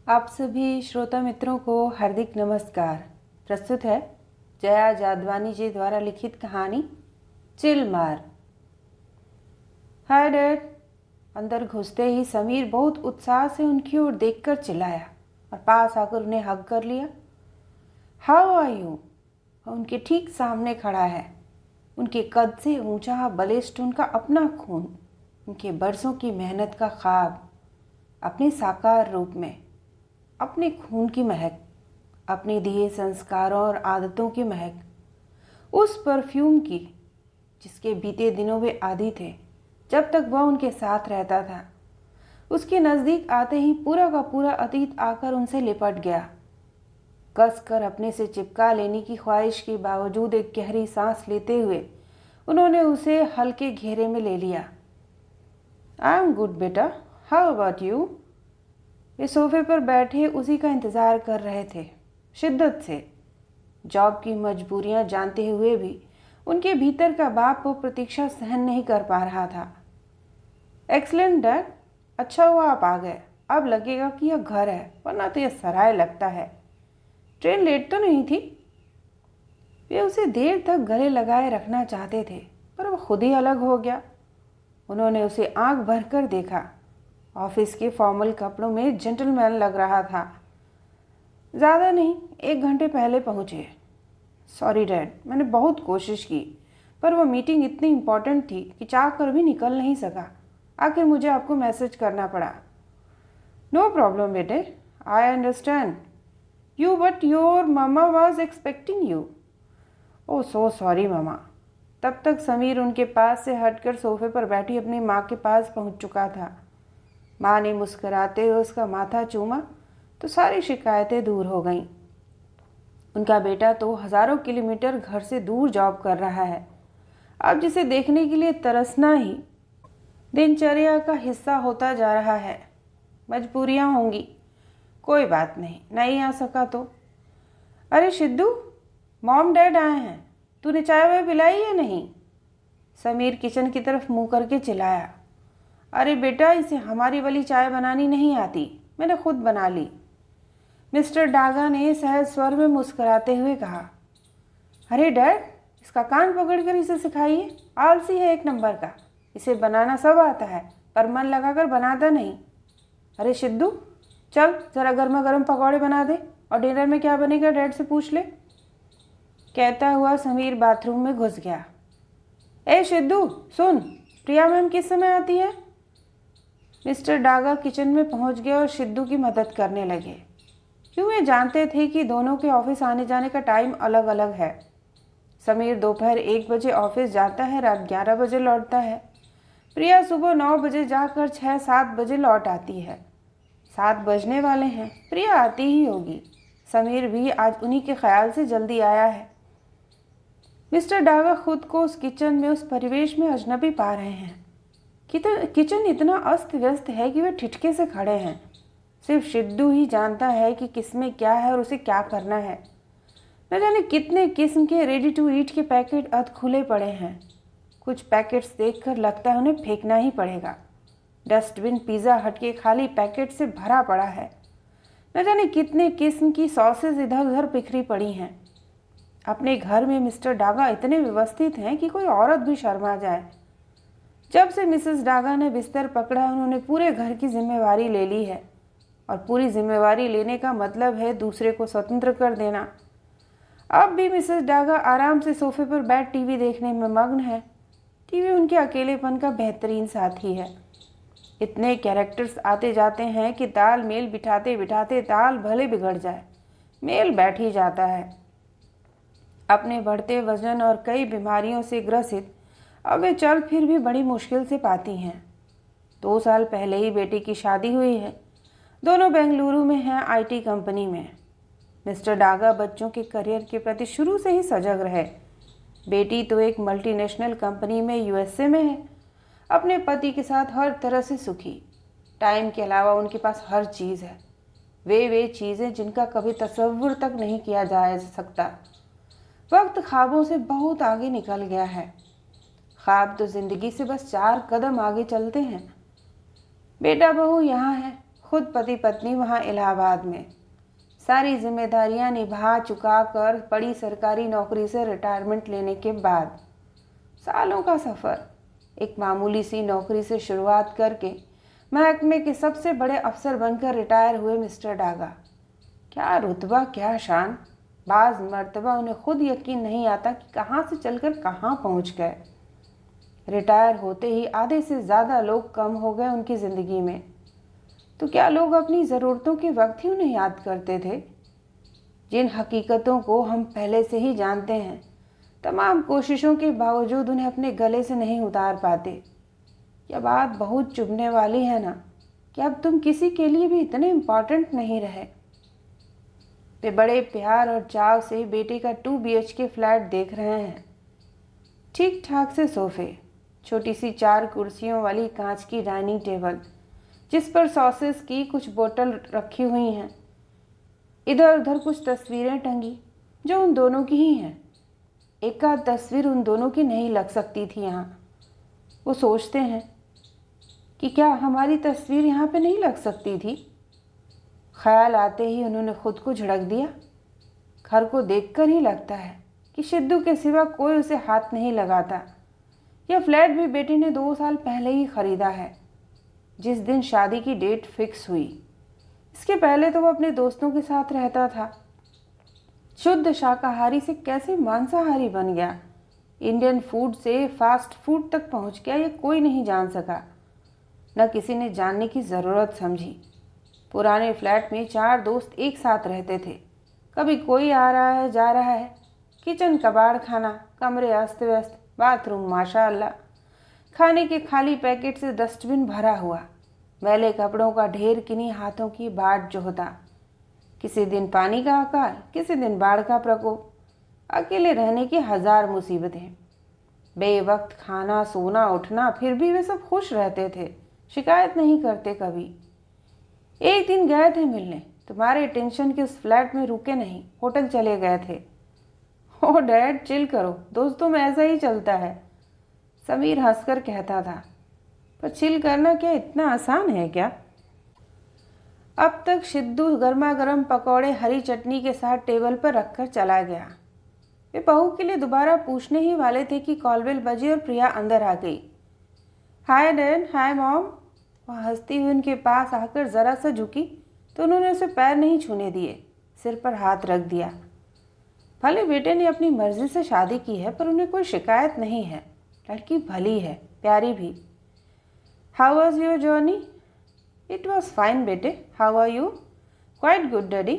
आप सभी श्रोता मित्रों को हार्दिक नमस्कार। प्रस्तुत है जया जादवानी जी द्वारा लिखित कहानी चिल मार। Hi dad. अंदर घुसते ही समीर बहुत उत्साह से उनकी ओर देखकर चिल्लाया और पास आकर उन्हें हग कर लिया। How are you? उनके ठीक सामने खड़ा है। उनके कद से ऊंचा बलिष्ठ उनका अपना खून, उनके बरसों की मेहनत का ख्वाब अपने साकार रूप में, अपने खून की महक, अपने दिए संस्कारों और आदतों की महक, उस परफ्यूम की जिसके बीते दिनों वे आदी थे जब तक वह उनके साथ रहता था। उसके नज़दीक आते ही पूरा का पूरा अतीत आकर उनसे लिपट गया। कस कर अपने से चिपका लेने की ख्वाहिश के बावजूद एक गहरी सांस लेते हुए उन्होंने उसे हल्के घेरे में ले लिया। आई एम गुड बेटा, हाउ अबाउट यू? वे सोफे पर बैठे उसी का इंतज़ार कर रहे थे, शिद्दत से। जॉब की मजबूरियां जानते हुए भी उनके भीतर का बाप वो प्रतीक्षा सहन नहीं कर पा रहा था। एक्सलेंट डैड, अच्छा हुआ आप आ गए। अब लगेगा कि यह घर है, वरना तो यह सराय लगता है। ट्रेन लेट तो नहीं थी? वे उसे देर तक गले लगाए रखना चाहते थे, पर वह खुद ही अलग हो गया। उन्होंने उसे आंख भरकर देखा। ऑफिस के फॉर्मल कपड़ों में जेंटलमैन लग रहा था। ज़्यादा नहीं, 1 घंटे पहले पहुँचे। सॉरी डैड, मैंने बहुत कोशिश की, पर वह मीटिंग इतनी इम्पोर्टेंट थी कि चाह कर भी निकल नहीं सका। आखिर मुझे आपको मैसेज करना पड़ा। नो प्रॉब्लम बेटे, I understand you, but your mama was expecting you. Oh so sorry mama. तब तक समीर उनके पास से हटकर सोफे पर बैठी अपनी माँ के पास पहुँच चुका था। माँ ने मुस्कुराते हुए उसका माथा चूमा तो सारी शिकायतें दूर हो गईं। उनका बेटा तो हज़ारों किलोमीटर घर से दूर जॉब कर रहा है। अब जिसे देखने के लिए तरसना ही दिनचर्या का हिस्सा होता जा रहा है। मजबूरियां होंगी, कोई बात नहीं आ सका तो। अरे सिद्धू, मॉम डैड आए हैं, तूने चाय वाय पिलाई या नहीं? समीर किचन की तरफ मुंह करके चिल्लाया। अरे बेटा, इसे हमारी वाली चाय बनानी नहीं आती, मैंने खुद बना ली। मिस्टर डागा ने सहज स्वर में मुस्कुराते हुए कहा। अरे डैड, इसका कान पकड़कर इसे सिखाइए, आलसी है एक नंबर का। इसे बनाना सब आता है, पर मन लगाकर बनाता नहीं। अरे सिद्धू, चल ज़रा गर्मा गर्म पकौड़े बना दे, और डिनर में क्या बनेगा डैड से पूछ ले। कहता हुआ समीर बाथरूम में घुस गया। ए सिद्धू सुन, प्रिया मैम किस समय आती है? मिस्टर डागा किचन में पहुंच गए और सिद्धू की मदद करने लगे। क्यों वे जानते थे कि दोनों के ऑफिस आने जाने का टाइम अलग अलग है। समीर दोपहर 1 बजे ऑफिस जाता है, रात 11 बजे लौटता है। प्रिया सुबह 9 बजे जाकर 6-7 बजे लौट आती है। 7 बजने वाले हैं, प्रिया आती ही होगी। समीर भी आज उन्हीं के ख्याल से जल्दी आया है। मिस्टर डागा खुद को उस किचन में, उस परिवेश में अजनबी पा रहे हैं। किचन इतना अस्त व्यस्त है कि वे ठिठके से खड़े हैं। सिर्फ सिद्धू ही जानता है कि किसमें क्या है और उसे क्या करना है। न जाने कितने किस्म के रेडी टू ईट के पैकेट अध खुले पड़े हैं। कुछ पैकेट्स देखकर लगता है उन्हें फेंकना ही पड़ेगा। डस्टबिन पिज़्ज़ा हट के खाली पैकेट से भरा पड़ा है। न जाने कितने किस्म की सॉसेज इधर उधर बिखरी पड़ी हैं। अपने घर में मिस्टर डागा इतने व्यवस्थित हैं कि कोई औरत भी शर्मा जाए। जब से मिसेस डागा ने बिस्तर पकड़ा, उन्होंने पूरे घर की जिम्मेवारी ले ली है, और पूरी जिम्मेवारी लेने का मतलब है दूसरे को स्वतंत्र कर देना। अब भी मिसेस डागा आराम से सोफे पर बैठ टीवी देखने में मग्न है। टीवी उनके अकेलेपन का बेहतरीन साथी है। इतने कैरेक्टर्स आते जाते हैं कि तालमेल बिठाते बिठाते ताल भले बिगड़ जाए, मेल बैठ ही जाता है। अपने बढ़ते वजन और कई बीमारियों से ग्रसित अब वे चल फिर भी बड़ी मुश्किल से पाती हैं। 2 साल पहले ही बेटी की शादी हुई है। दोनों बेंगलुरु में हैं, आईटी कंपनी में। मिस्टर डागा बच्चों के करियर के प्रति शुरू से ही सजग रहे। बेटी तो एक मल्टीनेशनल कंपनी में यूएसए में है, अपने पति के साथ हर तरह से सुखी। टाइम के अलावा उनके पास हर चीज़ है, वे चीज़ें जिनका कभी तसव्वुर तक नहीं किया जा सकता। वक्त ख्वाबों से बहुत आगे निकल गया है। ख्वाब तो ज़िंदगी से बस 4 कदम आगे चलते हैं। बेटा बहू यहाँ है, खुद पति पत्नी वहाँ इलाहाबाद में, सारी जिम्मेदारियां निभा चुका कर बड़ी सरकारी नौकरी से रिटायरमेंट लेने के बाद सालों का सफ़र, एक मामूली सी नौकरी से शुरुआत करके महकमे के सबसे बड़े अफसर बनकर रिटायर हुए मिस्टर डागा। क्या रुतबा, क्या शान। बाज़ मर्तबा उन्हें खुद यकीन नहीं आता कि कहाँ से चलकर कहाँ पहुँच गए। रिटायर होते ही आधे से ज़्यादा लोग कम हो गए उनकी ज़िंदगी में। तो क्या लोग अपनी ज़रूरतों के वक्त ही उन्हें याद करते थे? जिन हकीकतों को हम पहले से ही जानते हैं, तमाम कोशिशों के बावजूद उन्हें अपने गले से नहीं उतार पाते। यह बात बहुत चुभने वाली है ना, कि अब तुम किसी के लिए भी इतने इम्पॉर्टेंट नहीं रहे। वे बड़े प्यार और चाव से बेटे का 2 BHK फ्लैट देख रहे हैं। ठीक ठाक से सोफे, छोटी सी 4 कुर्सियों वाली कांच की डाइनिंग टेबल जिस पर सॉसेस की कुछ बोतल रखी हुई हैं, इधर उधर कुछ तस्वीरें टंगी जो उन दोनों की ही हैं। एक आध तस्वीर उन दोनों की नहीं लग सकती थी यहाँ। वो सोचते हैं कि क्या हमारी तस्वीर यहाँ पे नहीं लग सकती थी। ख्याल आते ही उन्होंने खुद को झड़क दिया। घर को देखकर ही लगता है कि सिद्धू के सिवा कोई उसे हाथ नहीं लगाता। यह फ्लैट भी बेटे ने 2 साल पहले ही खरीदा है, जिस दिन शादी की डेट फिक्स हुई। इसके पहले तो वो अपने दोस्तों के साथ रहता था। शुद्ध शाकाहारी से कैसे मांसाहारी बन गया, इंडियन फूड से फास्ट फूड तक पहुंच गया, ये कोई नहीं जान सका, न किसी ने जानने की ज़रूरत समझी। पुराने फ्लैट में 4 दोस्त एक साथ रहते थे। कभी कोई आ रहा है जा रहा है। किचन कबाड़ खाना, कमरे अस्त व्यस्त, बाथरूम माशाअल्लाह, खाने के खाली पैकेट से डस्टबिन भरा हुआ, मैले कपड़ों का ढेर, किन्हीं हाथों की बाट जोहता। किसी दिन पानी का अकाल, किसी दिन बाढ़ का प्रकोप। अकेले रहने की 1000 मुसीबतें, बेवक्त खाना, सोना, उठना, फिर भी वे सब खुश रहते थे, शिकायत नहीं करते कभी। एक दिन गए थे मिलने, तुम्हारे टेंशन के उस फ्लैट में रुके नहीं, होटल चले गए थे। ओ डैड, चिल करो, दोस्तों में ऐसा ही चलता है, समीर हंसकर कहता था। पर चिल करना क्या इतना आसान है क्या? अब तक सिद्धू गर्मा गर्म पकौड़े हरी चटनी के साथ टेबल पर रखकर चला गया। वे बहू के लिए दोबारा पूछने ही वाले थे कि कॉलबेल बजी और प्रिया अंदर आ गई। Hi dad, hi mom. वह हंसती हुई उनके पास आकर ज़रा सा झुकी तो उन्होंने उसे पैर नहीं छूने दिए, सिर पर हाथ रख दिया। भले बेटे ने अपनी मर्जी से शादी की है, पर उन्हें कोई शिकायत नहीं है। लड़की भली है, प्यारी भी। How was your journey? It was fine बेटे, how are you? Quite good daddy.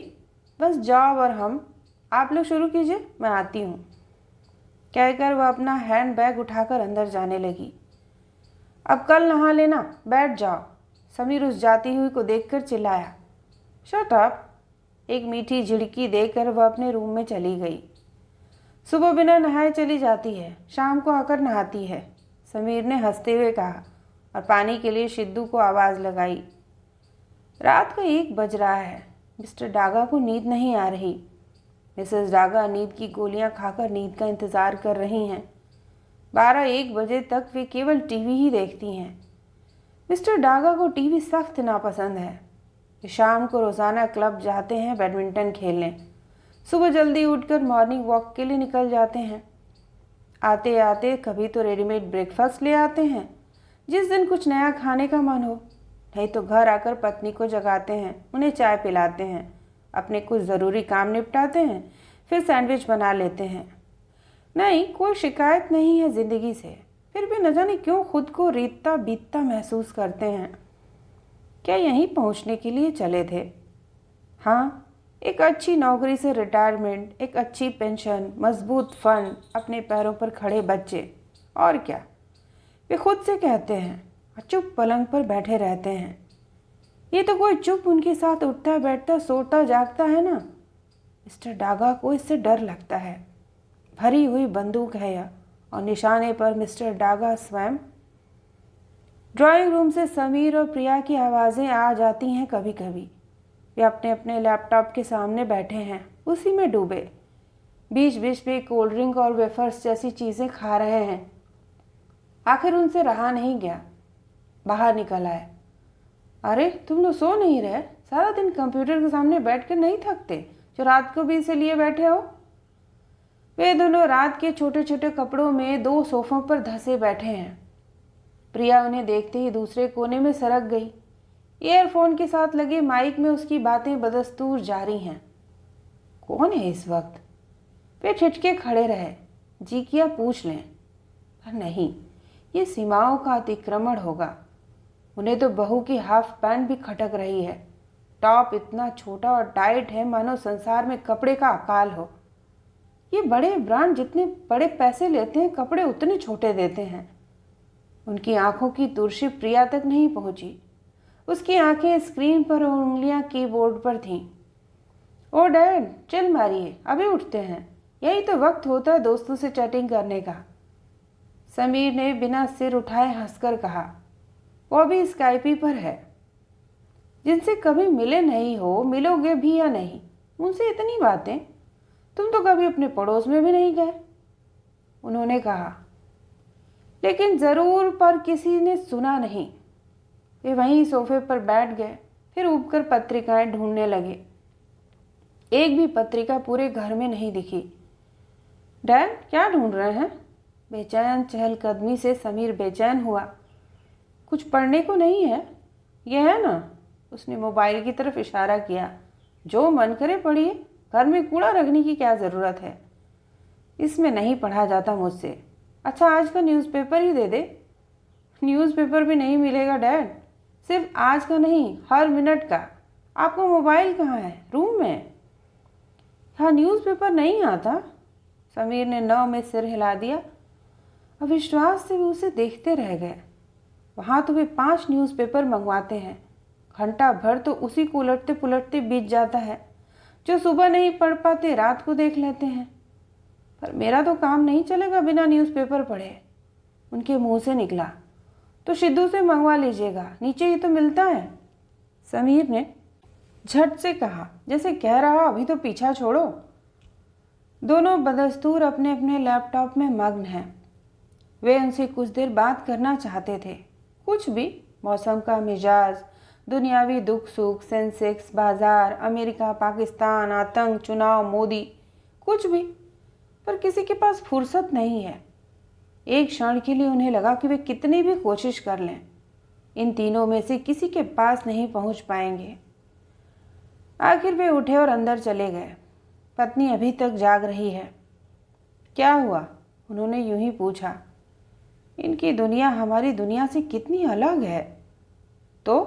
बस जॉब और हम। आप लोग शुरू कीजिए, मैं आती हूँ, कहकर वह अपना हैंड बैग उठाकर अंदर जाने लगी। अब कल नहा लेना, बैठ जाओ, समीर उस जाती हुई को देखकर चिल्लाया। Shut up. एक मीठी झिड़की देकर वह अपने रूम में चली गई। सुबह बिना नहाए चली जाती है, शाम को आकर नहाती है, समीर ने हंसते हुए कहा और पानी के लिए सिद्धू को आवाज़ लगाई। रात का 1 बज रहा है। मिस्टर डागा को नींद नहीं आ रही। मिसेस डागा नींद की गोलियां खाकर नींद का इंतज़ार कर रही हैं। 12-1 बजे तक वे केवल टीवी ही देखती हैं। मिस्टर डागा को टीवी सख्त नापसंद है। वे शाम को रोज़ाना क्लब जाते हैं बैडमिंटन खेलने। सुबह जल्दी उठकर मॉर्निंग वॉक के लिए निकल जाते हैं। आते आते कभी तो रेडीमेड ब्रेकफास्ट ले आते हैं, जिस दिन कुछ नया खाने का मन हो, नहीं तो घर आकर पत्नी को जगाते हैं, उन्हें चाय पिलाते हैं, अपने कुछ ज़रूरी काम निपटाते हैं, फिर सैंडविच बना लेते हैं। नहीं, कोई शिकायत नहीं है ज़िंदगी से, फिर भी न जाने क्यों खुद को रीतता बीतता महसूस करते हैं। क्या यहीं पहुंचने के लिए चले थे? हाँ, एक अच्छी नौकरी से रिटायरमेंट, एक अच्छी पेंशन, मजबूत फंड, अपने पैरों पर खड़े बच्चे, और क्या। वे खुद से कहते हैं और चुप पलंग पर बैठे रहते हैं। ये तो कोई चुप उनके साथ उठता बैठता सोता जागता है ना। मिस्टर डागा को इससे डर लगता है। भरी हुई बंदूक है यह, और निशाने पर मिस्टर डागा स्वयं। ड्राइंग रूम से समीर और प्रिया की आवाज़ें आ जाती हैं कभी कभी। वे अपने अपने लैपटॉप के सामने बैठे हैं, उसी में डूबे, बीच बीच में कोल्ड ड्रिंक और वेफर्स जैसी चीज़ें खा रहे हैं। आखिर उनसे रहा नहीं गया, बाहर निकल आए। अरे तुम लोग सो नहीं रहे? सारा दिन कंप्यूटर के सामने बैठकर नहीं थकते जो रात को भी इसे लिए बैठे हो? वे दोनों रात के छोटे छोटे कपड़ों में 2 सोफों पर धंसे बैठे हैं। प्रिया उन्हें देखते ही दूसरे कोने में सरक गई। ईयरफोन के साथ लगे माइक में उसकी बातें बदस्तूर जारी हैं। कौन है इस वक्त? वे ठिठके खड़े रहे। जी किया पूछ लें, पर नहीं, ये सीमाओं का अतिक्रमण होगा। उन्हें तो बहू की हाफ पैंट भी खटक रही है। टॉप इतना छोटा और टाइट है मानो संसार में कपड़े का अकाल हो। ये बड़े ब्रांड जितने बड़े पैसे लेते हैं, कपड़े उतने छोटे देते हैं। उनकी आंखों की तुरशी प्रिया तक नहीं पहुंची। उसकी आंखें स्क्रीन पर और उंगलियां कीबोर्ड पर थीं। ओ डैड, चिल मारिए, अभी उठते हैं। यही तो वक्त होता है दोस्तों से चैटिंग करने का। समीर ने बिना सिर उठाए हंसकर कहा। वो भी स्काइपी पर है। जिनसे कभी मिले नहीं हो, मिलोगे भी या नहीं, उनसे इतनी बातें? तुम तो कभी अपने पड़ोस में भी नहीं गए, उन्होंने कहा। लेकिन जरूर पर किसी ने सुना नहीं। वे वहीं सोफे पर बैठ गए, फिर उठकर पत्रिकाएं ढूंढने लगे। एक भी पत्रिका पूरे घर में नहीं दिखी। डैड, क्या ढूंढ रहे हैं? बेचैन चहलकदमी से समीर बेचैन हुआ। कुछ पढ़ने को नहीं है? यह है ना, उसने मोबाइल की तरफ इशारा किया। जो मन करे पढ़िए, घर में कूड़ा रखने की क्या ज़रूरत है? इसमें नहीं पढ़ा जाता मुझसे। अच्छा, आज का न्यूज़पेपर ही दे दे। न्यूज़पेपर भी नहीं मिलेगा डैड, सिर्फ आज का नहीं, हर मिनट का। आपका मोबाइल कहाँ है? रूम में? हाँ, न्यूज़पेपर नहीं आता। समीर ने नौ में सिर हिला दिया। अविश्वास से वे उसे देखते रह गए। वहाँ तो वे 5 न्यूज़पेपर मंगवाते हैं। घंटा भर तो उसी को उलटते पुलटते बीत जाता है। जो सुबह नहीं पढ़ पाते, रात को देख लेते हैं। पर मेरा तो काम नहीं चलेगा बिना न्यूज़पेपर पढ़े, उनके मुंह से निकला। तो सिद्धू से मंगवा लीजिएगा, नीचे ही तो मिलता है, समीर ने झट से कहा, जैसे कह रहा अभी तो पीछा छोड़ो। दोनों बदस्तूर अपने अपने लैपटॉप में मग्न हैं। वे उनसे कुछ देर बात करना चाहते थे, कुछ भी, मौसम का मिजाज, दुनियावी दुख सुख, सेंसेक्स, बाजार, अमेरिका, पाकिस्तान, आतंक, चुनाव, मोदी, कुछ भी। पर किसी के पास फुर्सत नहीं है। एक क्षण के लिए उन्हें लगा कि वे कितनी भी कोशिश कर लें, इन तीनों में से किसी के पास नहीं पहुंच पाएंगे। आखिर वे उठे और अंदर चले गए। पत्नी अभी तक जाग रही है। क्या हुआ? उन्होंने यूं ही पूछा। इनकी दुनिया हमारी दुनिया से कितनी अलग है। तो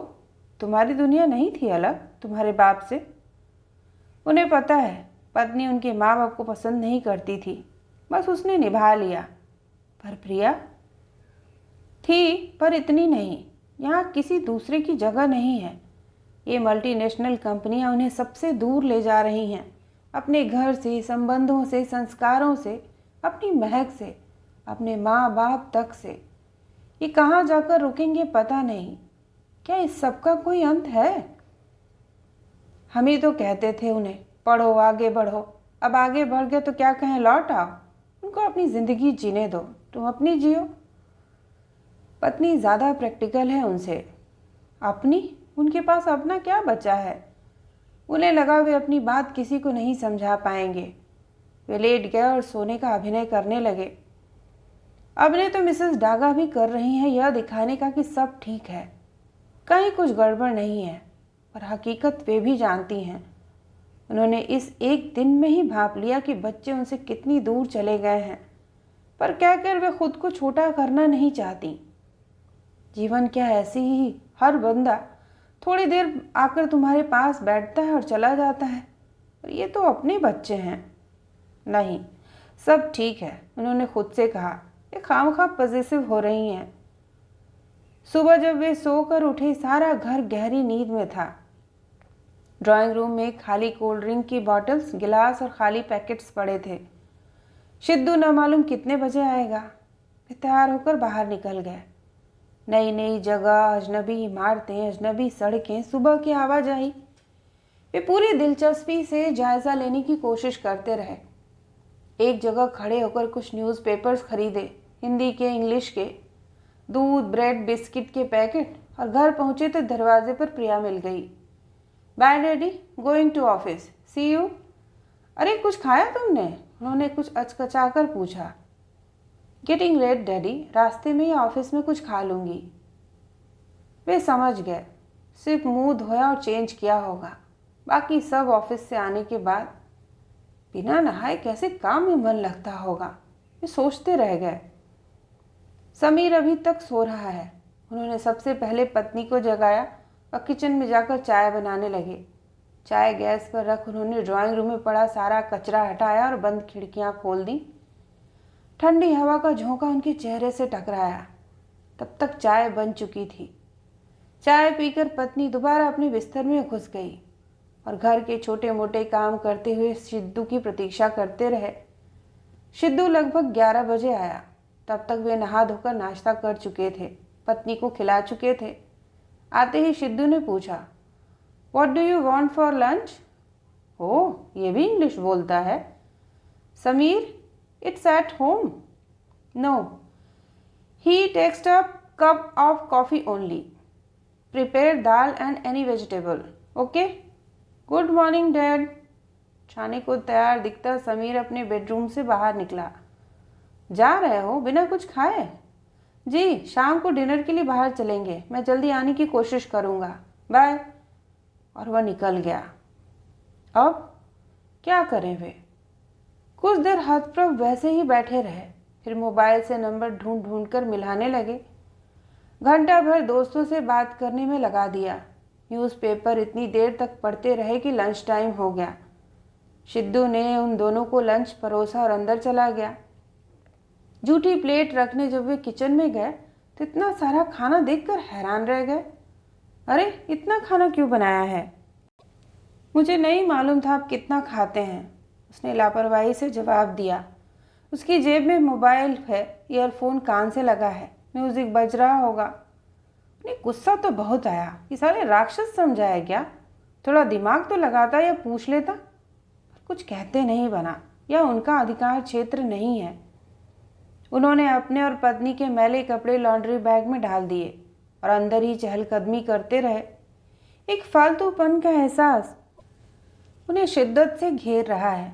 तुम्हारी दुनिया नहीं थी अलग तुम्हारे बाप से? उन्हें पता है पत्नी उनके माँ बाप को पसंद नहीं करती थी, बस उसने निभा लिया। पर प्रिया थी, पर इतनी नहीं। यहाँ किसी दूसरे की जगह नहीं है। ये मल्टीनेशनल कंपनियाँ उन्हें सबसे दूर ले जा रही हैं, अपने घर से, संबंधों से, संस्कारों से, अपनी महक से, अपने माँ बाप तक से। ये कहाँ जाकर रुकेंगे पता नहीं। क्या इस सब का कोई अंत है? हम ही तो कहते थे उन्हें, पढ़ो, आगे बढ़ो। अब आगे बढ़ गए तो क्या कहें, लौट आओ। उनको अपनी ज़िंदगी जीने दो, तुम अपनी जियो। पत्नी ज़्यादा प्रैक्टिकल है उनसे। अपनी? उनके पास अपना क्या बचा है? उन्हें लगा वे अपनी बात किसी को नहीं समझा पाएंगे। वे लेट गए और सोने का अभिनय करने लगे। अभिनय तो मिसेस डागा भी कर रही हैं, यह दिखाने का कि सब ठीक है, कहीं कुछ गड़बड़ नहीं है। पर हकीकत वे भी जानती हैं। उन्होंने इस एक दिन में ही भांप लिया कि बच्चे उनसे कितनी दूर चले गए हैं, पर कहकर वे खुद को छोटा करना नहीं चाहती। जीवन क्या ऐसी ही, हर बंदा थोड़ी देर आकर तुम्हारे पास बैठता है और चला जाता है। पर ये तो अपने बच्चे हैं। नहीं, सब ठीक है, उन्होंने खुद से कहा। ये खामखा पॉजिटिव हो रही हैं। सुबह जब वे सोकर उठे, सारा घर गहरी नींद में था। ड्राइंग रूम में खाली कोल्ड ड्रिंक की बॉटल्स, गिलास और खाली पैकेट्स पड़े थे। सिद्धू न मालूम कितने बजे आएगा। वे तैयार होकर बाहर निकल गए। नई नई जगह, अजनबी इमारतें, अजनबी सड़कें, सुबह की आवाजाही। वे पूरी दिलचस्पी से जायज़ा लेने की कोशिश करते रहे। एक जगह खड़े होकर कुछ न्यूज़पेपर्स खरीदे, हिंदी के, इंग्लिश के। दूध, ब्रेड, बिस्किट के पैकेट, और घर पहुंचे तो दरवाजे पर प्रिया मिल गई। Bye daddy, going to office, see you. अरे कुछ खाया तुमने? उन्होंने कुछ अचकचाकर पूछा। गेटिंग लेट डैडी, रास्ते में या ऑफिस में कुछ खा लूँगी। वे समझ गए, सिर्फ मुंह धोया और चेंज किया होगा। बाकी सब ऑफिस से आने के बाद बिना नहाए कैसे काम में मन लगता होगा, वे सोचते रह गए। समीर अभी तक सो रहा है। उन्होंने सबसे पहले पत्नी को जगाया और किचन में जाकर चाय बनाने लगे। चाय गैस पर रख उन्होंने ड्राइंग रूम में पड़ा सारा कचरा हटाया और बंद खिड़कियां खोल दी। ठंडी हवा का झोंका उनके चेहरे से टकराया। तब तक चाय बन चुकी थी। चाय पीकर पत्नी दोबारा अपने बिस्तर में घुस गई और घर के छोटे मोटे काम करते हुए सिद्धू की प्रतीक्षा करते रहे। सिद्धू लगभग 11 बजे आया। तब तक वे नहा धोकर नाश्ता कर चुके थे, पत्नी को खिला चुके थे। आते ही सिद्धू ने पूछा, what do you want for lunch? Oh, ये भी इंग्लिश बोलता है। Sameer, it's at home. No, he takes a cup of coffee only. Prepare dal and any vegetable, okay? Good morning dad. खाने को तैयार दिखता समीर अपने बेडरूम से बाहर निकला। जा रहे हो बिना कुछ खाए? जी, शाम को डिनर के लिए बाहर चलेंगे, मैं जल्दी आने की कोशिश करूँगा, बाय। और वह निकल गया। अब क्या करें वे? कुछ देर हतप्रभ वैसे ही बैठे रहे, फिर मोबाइल से नंबर ढूंढ ढूंढ कर मिलाने लगे। घंटा भर दोस्तों से बात करने में लगा दिया। न्यूज़पेपर इतनी देर तक पढ़ते रहे कि लंच टाइम हो गया। सिद्धू ने उन दोनों को लंच परोसा और अंदर चला गया। जूठी प्लेट रखने जब वे किचन में गए तो इतना सारा खाना देखकर हैरान रह गए। अरे, इतना खाना क्यों बनाया है? मुझे नहीं मालूम था आप कितना खाते हैं, उसने लापरवाही से जवाब दिया। उसकी जेब में मोबाइल है, ईयरफोन कान से लगा है, म्यूजिक बज रहा होगा। उन्हें गुस्सा तो बहुत आया। ये साले राक्षस समझा है क्या? थोड़ा दिमाग तो लगाता या पूछ लेता। पर कुछ कहते नहीं बना, यह उनका अधिकार क्षेत्र नहीं है। उन्होंने अपने और पत्नी के मैले कपड़े लॉन्ड्री बैग में डाल दिए और अंदर ही चहलकदमी करते रहे। एक फालतूपन का एहसास उन्हें शिद्दत से घेर रहा है।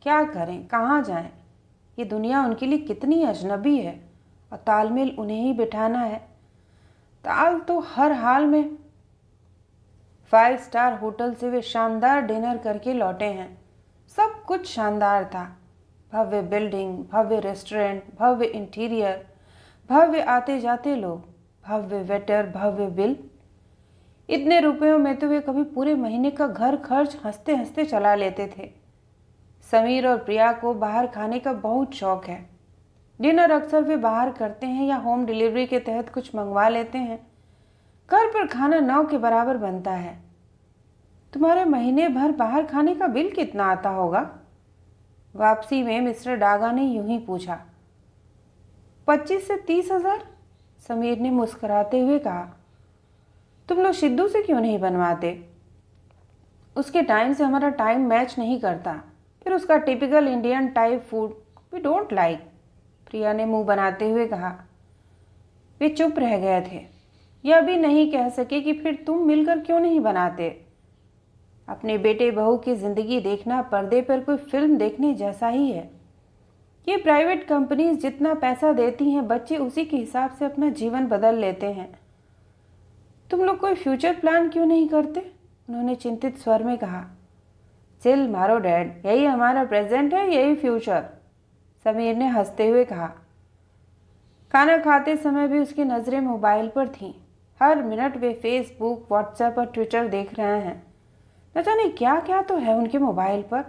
क्या करें, कहाँ जाएं? ये दुनिया उनके लिए कितनी अजनबी है और तालमेल उन्हें ही बिठाना है। ताल तो हर हाल में। 5 स्टार होटल से वे शानदार डिनर करके लौटे हैं। सब कुछ शानदार था। भव्य बिल्डिंग, भव्य रेस्टोरेंट, भव्य इंटीरियर, भव्य आते जाते लोग, भव्य वेटर, भव्य बिल। इतने रुपयों में तो वे कभी पूरे महीने का घर खर्च हंसते हंसते चला लेते थे। समीर और प्रिया को बाहर खाने का बहुत शौक है। डिनर अक्सर वे बाहर करते हैं या होम डिलीवरी के तहत कुछ मंगवा लेते हैं। घर पर खाना 9 के बराबर बनता है। तुम्हारे महीने भर बाहर खाने का बिल कितना आता होगा? वापसी में मिस्टर डागा ने यूं ही पूछा। 25 से 30 हजार, समीर ने मुस्कुराते हुए कहा। तुम लोग सिद्धू से क्यों नहीं बनवाते? उसके टाइम से हमारा टाइम मैच नहीं करता, फिर उसका typical Indian type food we don't like, Priya ने मुंह बनाते हुए कहा। वे चुप रह गए थे। यह भी नहीं कह सके कि फिर तुम मिलकर क्यों नहीं बनाते। अपने बेटे बहू की जिंदगी देखना पर्दे पर कोई फिल्म देखने जैसा ही है। ये प्राइवेट कंपनीज जितना पैसा देती हैं, बच्चे उसी के हिसाब से अपना जीवन बदल लेते हैं। तुम लोग कोई फ्यूचर प्लान क्यों नहीं करते? उन्होंने चिंतित स्वर में कहा। चिल मारो डैड, यही हमारा प्रेजेंट है, यही फ्यूचर, समीर ने हंसते हुए कहा। खाना खाते समय भी उसकी नज़रें मोबाइल पर थीं। हर मिनट वे फेसबुक, व्हाट्सएप और ट्विटर देख रहे हैं। न जाने क्या क्या तो है उनके मोबाइल पर,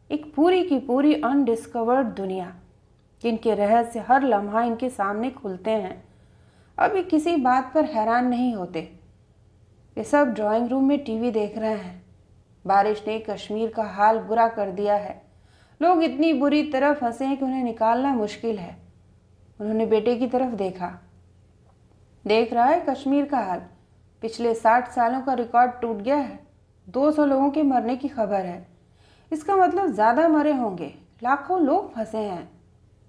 एक पूरी की पूरी अनडिस्कवर्ड दुनिया, जिनके रहस्य हर लम्हा इनके सामने खुलते हैं। अभी किसी बात पर हैरान नहीं होते। वे सब ड्राइंग रूम में टीवी देख रहे हैं। बारिश ने कश्मीर का हाल बुरा कर दिया है। लोग इतनी बुरी तरह फंसे हैं कि उन्हें निकालना मुश्किल है। उन्होंने बेटे की तरफ देखा। देख रहा है कश्मीर का हाल, पिछले 60 सालों का रिकॉर्ड टूट गया है। 200 लोगों के मरने की खबर है। इसका मतलब ज़्यादा मरे होंगे, लाखों लोग फंसे हैं।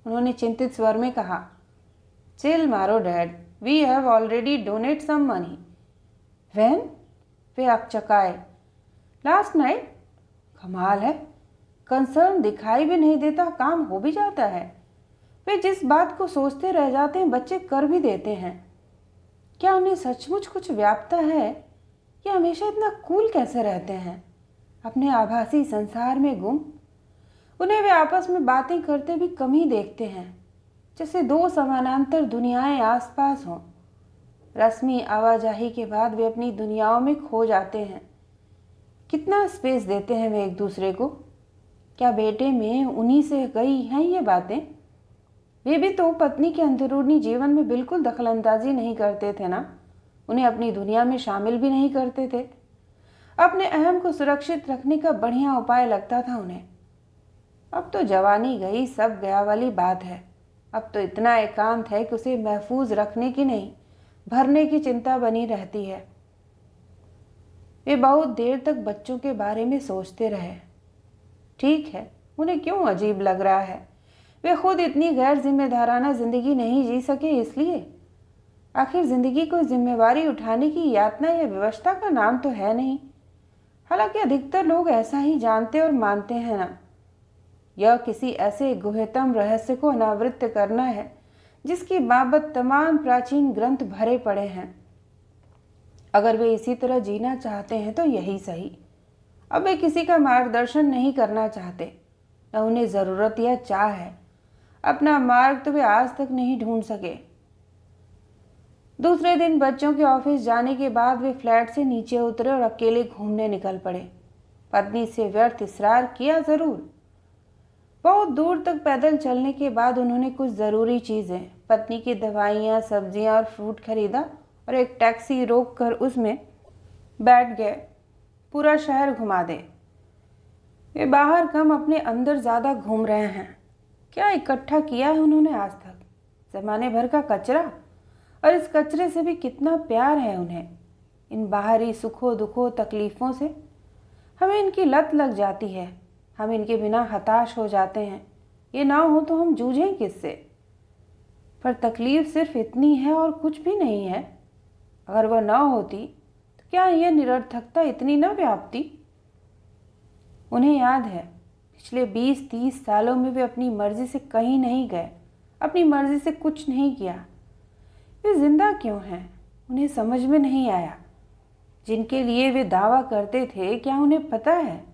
उन्होंने चिंतित स्वर में कहा। चिल मारो dad, we have already donate some money. When? वे अकचकाए। Last night. कमाल है, कंसर्न दिखाई भी नहीं देता, काम हो भी जाता है। वे जिस बात को सोचते रह जाते हैं बच्चे कर भी देते हैं। क्या उन्हें सचमुच कुछ व्यापता है या हमेशा इतना कूल कैसे रहते हैं, अपने आभासी संसार में गुम? उन्हें वे आपस में बातें करते भी कम ही देखते हैं, जैसे दो समानांतर दुनियाएं आसपास हों। रस्मी आवाजाही के बाद वे अपनी दुनियाओं में खो जाते हैं। कितना स्पेस देते हैं वे एक दूसरे को? क्या बेटे में उन्हीं से गई हैं ये बातें? वे भी तो पत्नी के अंदरूनी जीवन में बिल्कुल दखलंदाजी नहीं करते थे ना, उन्हें अपनी दुनिया में शामिल भी नहीं करते थे। अपने अहम को सुरक्षित रखने का बढ़िया उपाय लगता था उन्हें। अब तो जवानी गई सब गया वाली बात है। अब तो इतना एकांत है कि उसे महफूज रखने की नहीं, भरने की चिंता बनी रहती है। वे बहुत देर तक बच्चों के बारे में सोचते रहे। ठीक है, उन्हें क्यों अजीब लग रहा है? वे खुद इतनी गैर जिम्मेदाराना जिंदगी नहीं जी सके इसलिए। आखिर जिंदगी को जिम्मेवारी उठाने की यातना या व्यवस्था का नाम तो है नहीं। हालांकि अधिकतर लोग ऐसा ही जानते और मानते हैं ना। यह किसी ऐसे गुह्यतम रहस्य को अनावृत करना है जिसकी बाबत तमाम प्राचीन ग्रंथ भरे पड़े हैं। अगर वे इसी तरह जीना चाहते हैं तो यही सही। अब वे किसी का मार्गदर्शन नहीं करना चाहते, न उन्हें ज़रूरत या चाह है। अपना मार्ग तो वे आज तक नहीं ढूंढ सके। दूसरे दिन बच्चों के ऑफिस जाने के बाद वे फ्लैट से नीचे उतरे और अकेले घूमने निकल पड़े। पत्नी से व्यर्थ इसरार किया जरूर। बहुत दूर तक पैदल चलने के बाद उन्होंने कुछ ज़रूरी चीज़ें, पत्नी की दवाइयाँ, सब्जियाँ और फ्रूट खरीदा और एक टैक्सी रोक कर उसमें बैठ गए। पूरा शहर घुमा दे। वे बाहर कम अपने अंदर ज़्यादा घूम रहे हैं। क्या इकट्ठा किया है उन्होंने आज तक? ज़माने भर का कचरा, और इस कचरे से भी कितना प्यार है उन्हें। इन बाहरी सुखों दुखों तकलीफ़ों से हमें इनकी लत लग जाती है। हम इनके बिना हताश हो जाते हैं। ये ना हो तो हम जूझें किससे? पर तकलीफ़ सिर्फ इतनी है और कुछ भी नहीं है। अगर वह ना होती तो क्या यह निरर्थकता इतनी न व्यापती? उन्हें याद है, पिछले 20-30 सालों में वे अपनी मर्जी से कहीं नहीं गए, अपनी मर्जी से कुछ नहीं किया। वे जिंदा क्यों हैं? उन्हें समझ में नहीं आया। जिनके लिए वे दावा करते थे, क्या उन्हें पता है?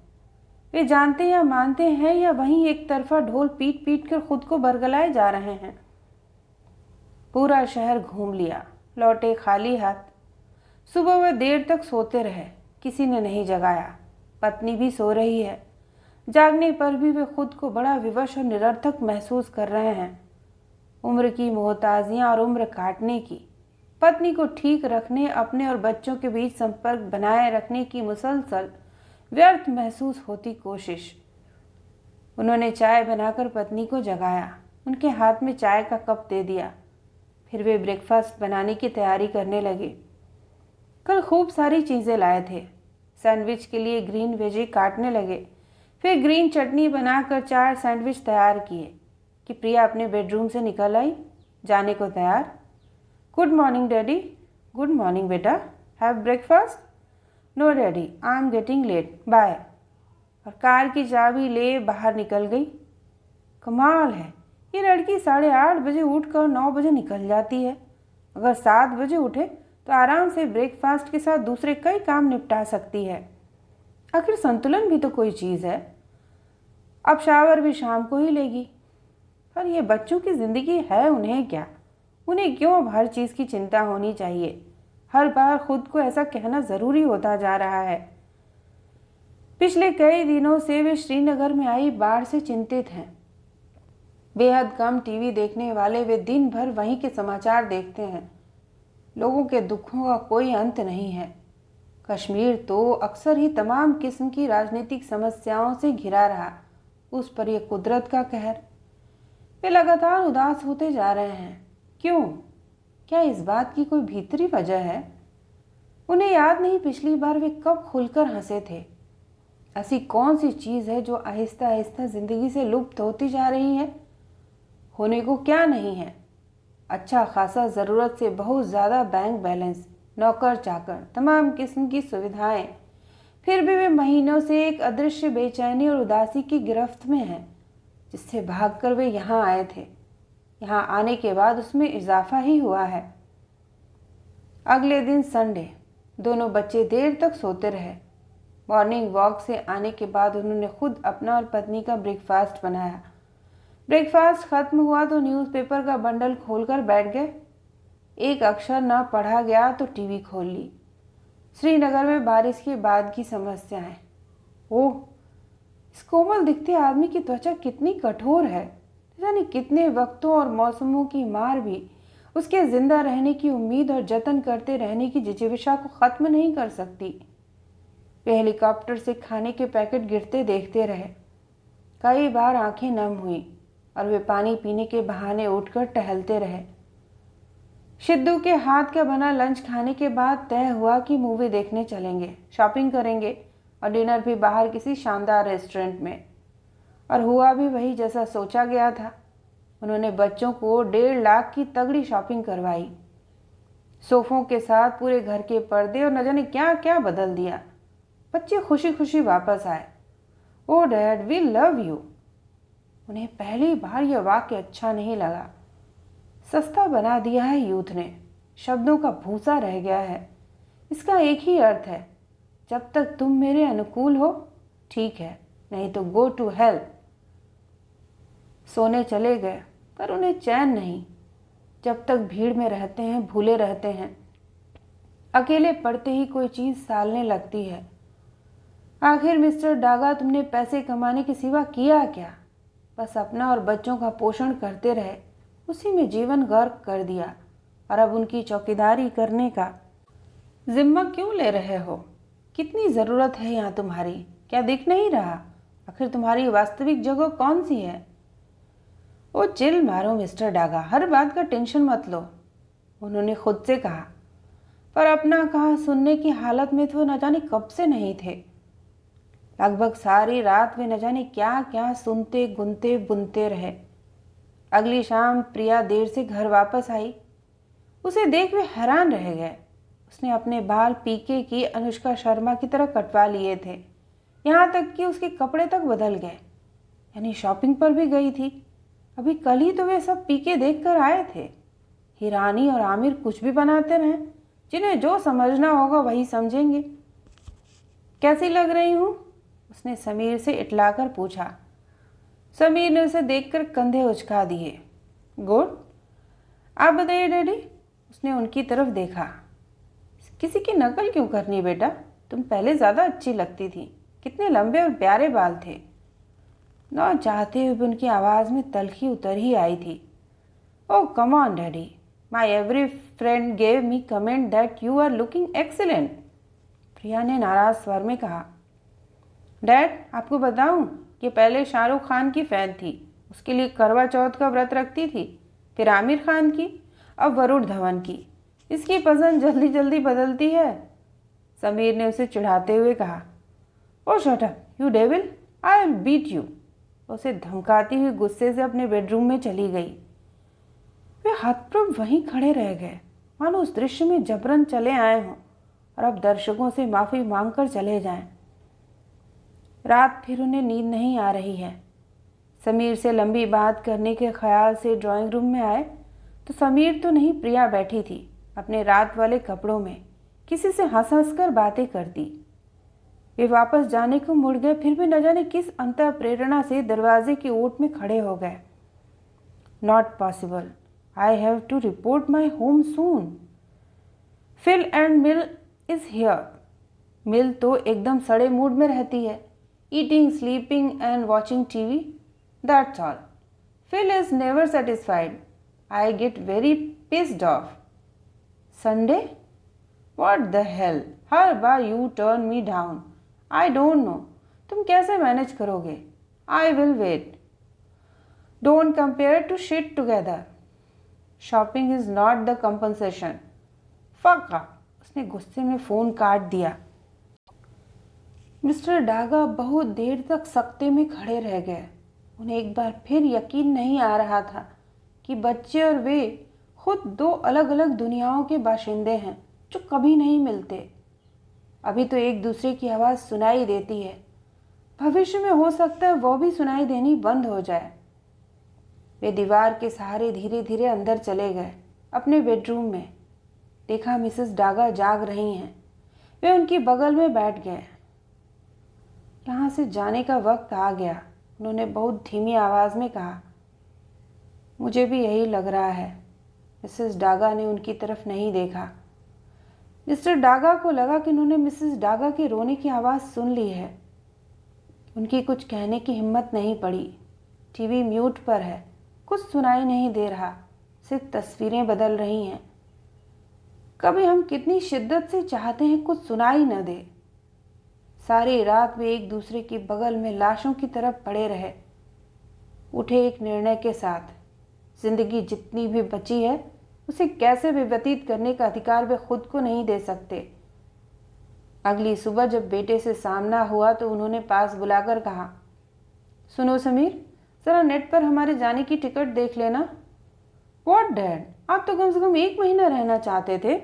वे जानते या मानते हैं या वहीं एक तरफा ढोल पीट पीट कर खुद को बरगलाए जा रहे हैं? पूरा शहर घूम लिया, लौटे खाली हाथ। सुबह वे देर तक सोते रहे, किसी ने नहीं जगाया। पत्नी भी सो रही है। जागने पर भी वे खुद को बड़ा विवश और निरर्थक महसूस कर रहे हैं। उम्र की मोहताजियाँ और उम्र काटने की, पत्नी को ठीक रखने, अपने और बच्चों के बीच संपर्क बनाए रखने की मुसलसल व्यर्थ महसूस होती कोशिश। उन्होंने चाय बनाकर पत्नी को जगाया, उनके हाथ में चाय का कप दे दिया। फिर वे ब्रेकफास्ट बनाने की तैयारी करने लगे। कल खूब सारी चीज़ें लाए थे। सैंडविच के लिए ग्रीन वेजी काटने लगे। फिर ग्रीन चटनी बनाकर 4 सैंडविच तैयार किए कि प्रिया अपने बेडरूम से निकल आई, जाने को तैयार। Good morning daddy. Good morning बेटा, have breakfast? No daddy, I am getting late, bye. और कार की चाबी ले बाहर निकल गई। कमाल है, ये लड़की 8:30 बजे उठकर 9 बजे निकल जाती है। अगर 7 बजे उठे तो आराम से ब्रेकफास्ट के साथ दूसरे कई काम निपटा सकती है। आखिर संतुलन भी तो कोई चीज़ है। अब शावर भी शाम को ही लेगी। पर यह बच्चों की ज़िंदगी है, उन्हें क्या? उन्हें क्यों अब हर चीज़ की चिंता होनी चाहिए? हर बार खुद को ऐसा कहना ज़रूरी होता जा रहा है। पिछले कई दिनों से वे श्रीनगर में आई बाढ़ से चिंतित हैं। बेहद कम टीवी देखने वाले वे दिन भर वहीं के समाचार देखते हैं। लोगों के दुखों का कोई अंत नहीं है। कश्मीर तो अक्सर ही तमाम किस्म की राजनीतिक समस्याओं से घिरा रहा, उस पर यह कुदरत का कहर। वे लगातार उदास होते जा रहे हैं। क्यों? क्या इस बात की कोई भीतरी वजह है? उन्हें याद नहीं पिछली बार वे कब खुलकर हंसे थे। ऐसी कौन सी चीज़ है जो आहिस्ता आहिस्ता जिंदगी से लुप्त होती जा रही है? होने को क्या नहीं है? अच्छा खासा ज़रूरत से बहुत ज़्यादा बैंक बैलेंस, नौकर चाकर, तमाम किस्म की सुविधाएं। फिर भी वे महीनों से एक अदृश्य बेचैनी और उदासी की गिरफ्त में हैं, जिससे भागकर वे यहाँ आए थे। यहाँ आने के बाद उसमें इजाफा ही हुआ है। अगले दिन संडे, दोनों बच्चे देर तक सोते रहे। मॉर्निंग वॉक से आने के बाद उन्होंने खुद अपना और पत्नी का ब्रेकफास्ट बनाया। ब्रेकफास्ट खत्म हुआ तो न्यूज़पेपर का बंडल खोलकर बैठ गए। एक अक्षर न पढ़ा गया तो टीवी खोल ली। श्रीनगर में बारिश के बाद की समस्याएं। ओह, इस कोमल दिखते आदमी की त्वचा कितनी कठोर है। जाने कितने वक्तों और मौसमों की मार भी उसके जिंदा रहने की उम्मीद और जतन करते रहने की जिजीविषा को खत्म नहीं कर सकती। वे हेलीकॉप्टर से खाने के पैकेट गिरते देखते रहे। कई बार आंखें नम हुई और वे पानी पीने के बहाने उठकर टहलते रहे। सिद्धू के हाथ का बना लंच खाने के बाद तय हुआ कि मूवी देखने चलेंगे, शॉपिंग करेंगे और डिनर भी बाहर किसी शानदार रेस्टोरेंट में। और हुआ भी वही जैसा सोचा गया था। उन्होंने बच्चों को 1.5 लाख की तगड़ी शॉपिंग करवाई। सोफों के साथ पूरे घर के पर्दे और न जाने क्या क्या बदल दिया। बच्चे खुशी खुशी वापस आए। ओ डैड, वी लव यू। उन्हें पहली बार यह वाक्य अच्छा नहीं लगा। सस्ता बना दिया है यूथ ने, शब्दों का भूसा रह गया है। इसका एक ही अर्थ है, जब तक तुम मेरे अनुकूल हो ठीक है, नहीं तो गो टू हेल। सोने चले गए, पर उन्हें चैन नहीं। जब तक भीड़ में रहते हैं भूले रहते हैं। अकेले पड़ते ही कोई चीज़ सालने लगती है। आखिर मिस्टर डागा, तुमने पैसे कमाने के सिवा किया क्या? बस अपना और बच्चों का पोषण करते रहे, उसी में जीवन गर्क कर दिया। और अब उनकी चौकीदारी करने का जिम्मा क्यों ले रहे हो? कितनी ज़रूरत है यहाँ तुम्हारी? क्या दिख नहीं रहा? आखिर तुम्हारी वास्तविक जगह कौन सी है? ओ चिल मारो मिस्टर डागा, हर बात का टेंशन मत लो, उन्होंने खुद से कहा। पर अपना कहा सुनने की हालत में तो न जाने कब से नहीं थे। लगभग सारी रात वे न जाने क्या क्या सुनते गुनते बुनते रहे। अगली शाम प्रिया देर से घर वापस आई। उसे देख वे हैरान रह गए। उसने अपने बाल पीके की अनुष्का शर्मा की तरह कटवा लिए थे, यहाँ तक कि उसके कपड़े तक बदल गए। यानी शॉपिंग पर भी गई थी। अभी कल ही तो वे सब पीके देख कर आए थे। हिरानी और आमिर कुछ भी बनाते रहें, जिन्हें जो समझना होगा वही समझेंगे। कैसी लग रही हूँ? उसने समीर से इटलाकर पूछा। समीर ने उसे देखकर कंधे उचका दिए। गुड। आप बताइए डैडी। उसने उनकी तरफ देखा। किसी की नकल क्यों करनी बेटा, तुम पहले ज़्यादा अच्छी लगती थी। कितने लंबे और प्यारे बाल थे। न चाहते हुए भी उनकी आवाज़ में तलखी उतर ही आई थी। Oh come on daddy, my every friend gave me comment that you are looking excellent. Priya ने नाराज स्वर में कहा। डैड, आपको बताऊं कि पहले शाहरुख खान की फ़ैन थी, उसके लिए करवा चौथ का व्रत रखती थी। फिर आमिर खान की, अब वरुण धवन की। इसकी पसंद जल्दी जल्दी बदलती है। समीर ने उसे चिढ़ाते हुए कहा। Oh shut up you devil, I will beat you. उसे धमकाती हुई गुस्से से अपने बेडरूम में चली गई। वे हतप्रभ वहीं खड़े रह गए, मानो उस दृश्य में जबरन चले आए हों और अब दर्शकों से माफ़ी मांगकर चले जाएं। रात फिर उन्हें नींद नहीं आ रही है। समीर से लंबी बात करने के ख्याल से ड्राइंग रूम में आए तो समीर तो नहीं, प्रिया बैठी थी अपने रात वाले कपड़ों में, किसी से हंस हंस कर बातें करती। वे वापस जाने को मुड़ गए, फिर भी न जाने किस अंतः प्रेरणा से दरवाजे की ओट में खड़े हो गए। Not possible, I have to report my home soon. Phil and Mil is here. Mil तो एकदम सड़े मूड में रहती है, eating, sleeping and watching TV, that's all. Phil is never satisfied. I get very pissed off. Sunday? What the hell? Her bar you turn me down. I don't know. तुम कैसे manage करोगे? I will wait. Don't compare to shit together. Shopping is not the compensation. Fuck up. उसने गुस्से में phone काट दिया। Mister Daga बहुत देर तक सख्ते में खड़े रह गए। उन्हें एक बार फिर यकीन नहीं आ रहा था कि बच्चे और वे खुद दो अलग अलग दुनियाओं के बाशिंदे हैं जो कभी नहीं मिलते। अभी तो एक दूसरे की आवाज़ सुनाई देती है, भविष्य में हो सकता है वो भी सुनाई देनी बंद हो जाए। वे दीवार के सहारे धीरे धीरे अंदर चले गए अपने बेडरूम में। देखा मिसेस डागा जाग रही हैं। वे उनकी बगल में बैठ गए। यहाँ से जाने का वक्त आ गया, उन्होंने बहुत धीमी आवाज़ में कहा। मुझे भी यही लग रहा है। मिसेस डागा ने उनकी तरफ नहीं देखा। मिस्टर डागा को लगा कि उन्होंने मिसेस डागा के रोने की आवाज़ सुन ली है। उनकी कुछ कहने की हिम्मत नहीं पड़ी। टीवी म्यूट पर है, कुछ सुनाई नहीं दे रहा, सिर्फ तस्वीरें बदल रही हैं। कभी हम कितनी शिद्दत से चाहते हैं कुछ सुनाई न दे। सारी रात वे एक दूसरे की बगल में लाशों की तरफ पड़े रहे। उठे एक निर्णय के साथ, जिंदगी जितनी भी बची है उसे कैसे भी व्यतीत करने का अधिकार वे खुद को नहीं दे सकते। अगली सुबह जब बेटे से सामना हुआ तो उन्होंने पास बुलाकर कहा, सुनो समीर, ज़रा नेट पर हमारे जाने की टिकट देख लेना। व्हाट डैड, आप तो कम से कम 1 महीना रहना चाहते थे।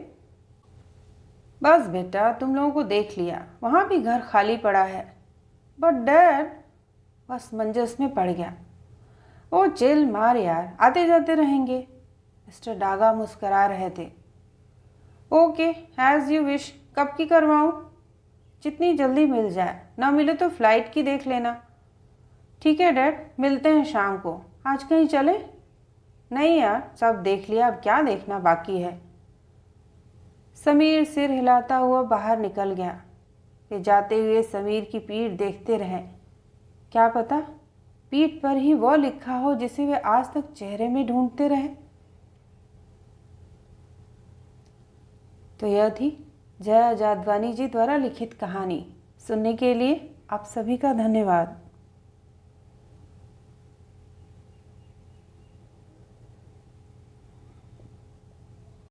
बस बेटा, तुम लोगों को देख लिया, वहाँ भी घर खाली पड़ा है। बट डैड, बस मंजस में पड़ गया। ओ चिल मार यार, आते जाते रहेंगे। मिस्टर डागा मुस्करा रहे थे। Okay, has you wish. कब की करवाऊँ? जितनी जल्दी मिल जाए, ना मिले तो फ्लाइट की देख लेना। ठीक है डैड, मिलते हैं शाम को। आज कहीं चले? नहीं यार, सब देख लिया, अब क्या देखना बाकी है। समीर सिर हिलाता हुआ बाहर निकल गया। वे जाते हुए समीर की पीठ देखते रहे। क्या पता पीठ पर ही वो लिखा हो जिसे वे आज तक चेहरे में ढूंढते रहे। तो यह थी जया जादवानी जी द्वारा लिखित कहानी। सुनने के लिए आप सभी का धन्यवाद।